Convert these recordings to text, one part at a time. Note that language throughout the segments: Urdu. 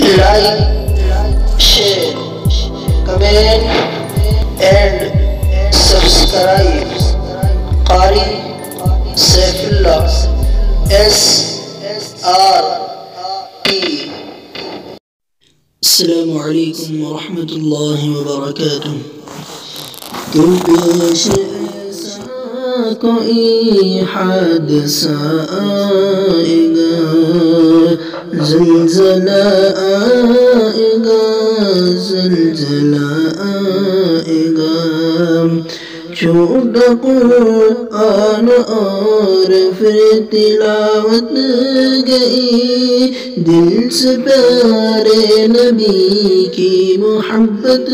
like, share, comment and subscribe. Qari Saifullah SRP. السلام عليكم ورحمة الله وبركاته. کیوں پیش ایسا کوئی حادثہ آئے گا، زلزلہ آئے گا، زلزلہ آئے گا، چھوٹا قرآن اور پھر تلاوت گئی، دل سے پیارے نبی کی محبت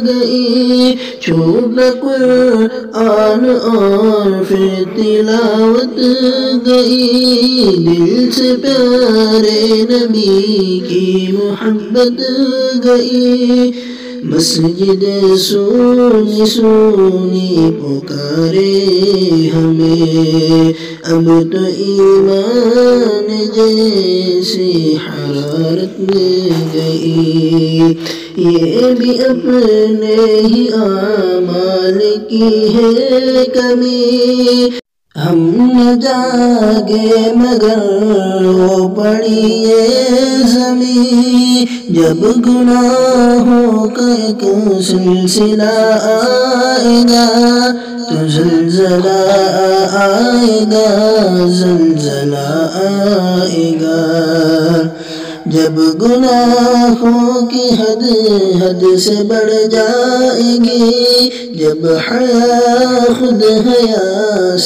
گئی، چھوٹا قرآن اور پھر تلاوت گئی، دل سے پیارے نبی کی محبت گئی، مسجد سونی سونی پکارے ہمیں، اب تو ایمان جیسی حرارت میں گئی، یہ بھی اپنے ہی اعمال کی ہے کمی، ہم نہ جاگے مگر وہ پڑی یہ زمین، جب گناہوں کا ایک سلسلہ آئے گا تو زلزلہ آئے گا، زلزلہ آئے گا، جب گناہوں کی حد سے بڑھ جائے گی، جب حیا خود حیا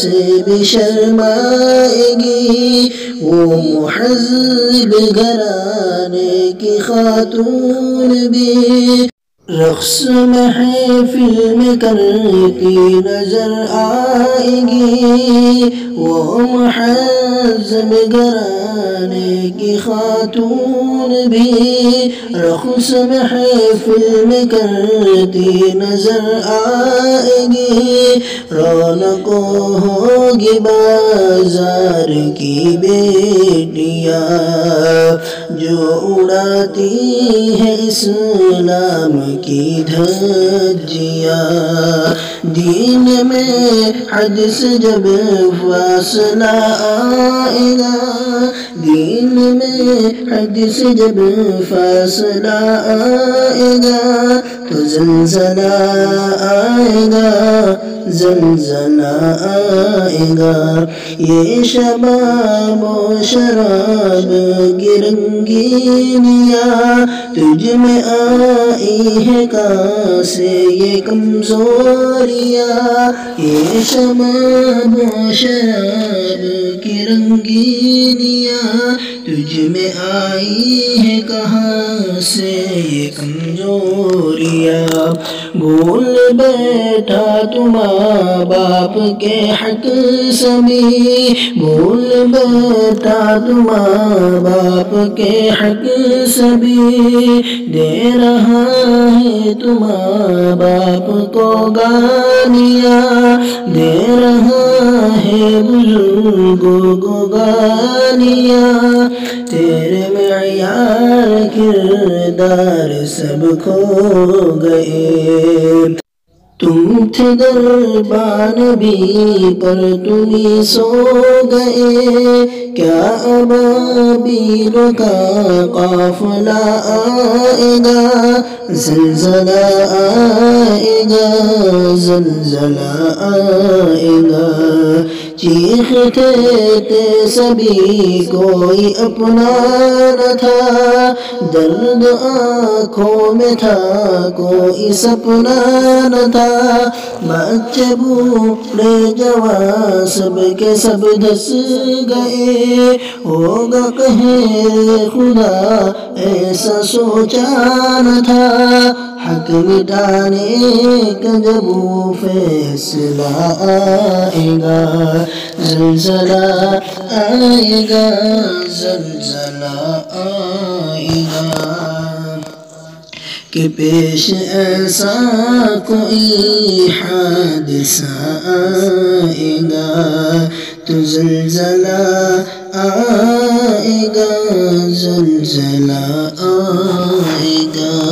سے بھی شرمائے گی، وہ محذب گھرانے کی خاتون بھی رقص محفل میں کرتی نظر آئے گی، وہ محذب گھرانے کی خاتون بھی رقص محفل میں کرتی نظر آئے گی، رونق ہوگی بازار کی بیٹیاں جو اڑاتی ہے اسلام کی دھجیاں، دین میں حد سے جب فاصلہ آئے گا، دین میں حد سے جب فاصلہ آئے گا تو زلزلہ آئے گا، زلزلہ آئے گا، یہ شباب و شراب کی رنگینیاں تجھ میں آئی ہے کہاں سے یہ کمزوریاں، یہ شباب و شراب کی رنگینیاں تجھ میں آئی ہے کہاں سے یہ کمزوریاں، بھول بیٹھا تو ماں باپ کے حق سبھی، بھول بیٹھا تو ماں باپ کے حق سبھی، دے رہا ہے تو ماں باپ کو گالیاں، دے رہا ہے بزرگوں کو گالیاں، تیرے معیار کردار سب کھو گئے، تم تھے دربان بھی پر تم ہی سو گئے، کیا ابابیل کا قافلہ آئے گا، زلزلہ آئے گا، زلزلہ آئے گا، چیختے تھے سبھی کوئی اپنا نہ تھا، درد آنکھوں میں تھا کوئی سپنا نہ تھا، بچے بوڑھے جوان سب کے سب دھس گئے، ہوگا قہر خدا ایسا سوچا نہ تھا، حق مٹانے کا جب وہ فیصلہ آئے گا، زلزلہ آئے گا، زلزلہ آئے گا، کہ پیش ایسا کوئی حادثہ آئے گا تو زلزلہ آئے گا زلزلہ آئے گا